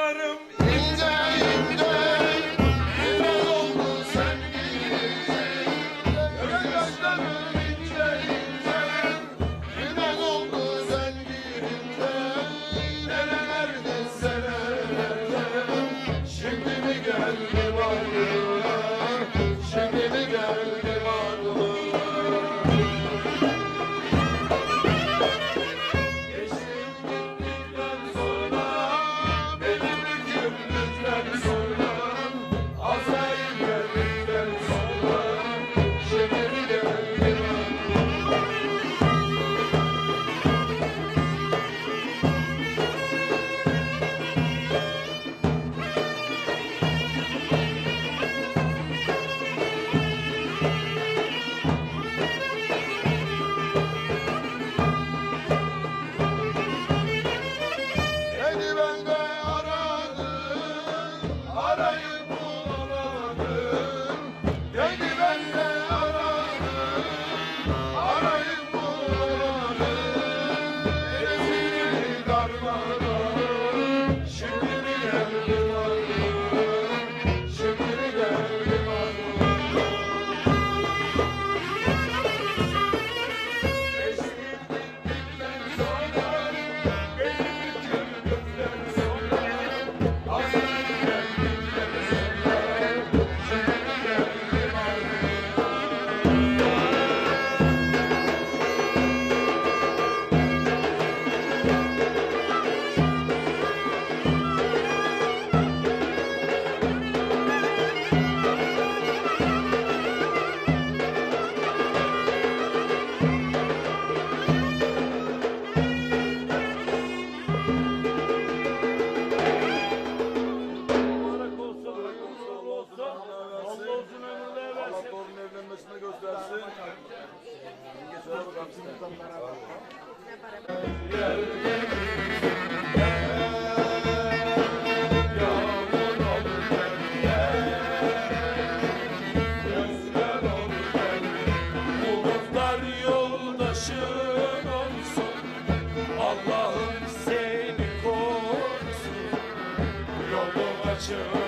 saçlarım İnce ince Güzel oldu sen gidince Gözyaşlarım ince ince Güzel oldu sen gidince Nerelerdin senelerde Şimdi mi geldi varlığa Şimdi mi geldi varlığa Geçtim gittikten sonra Benim hükümlükten sonra Azrail geldikten sonra Şimdi mi geldi varlığa Beni ben de aradım, arayıp bulamadım. Beni ben de aradım, arayıp bulamadım. Ezildi darmadan, şimdi mi geldi varlığım, şimdi mi geldi varlığım. Geçtim gittikten sonra, benim hükümlükten sonra, Azrail geldikten sonra, şimdi mi geldi varlığım. Mübarek olsun, hayırlı olsun. Allah uzun ömürler Allah versin. torunun evlenmesini göstersin. Söyle bakalım Yağmur olur gel, rüzgar olur gel. Bulutlar yoldaşın olsun. Allah'ım seni korusun. Yolun açık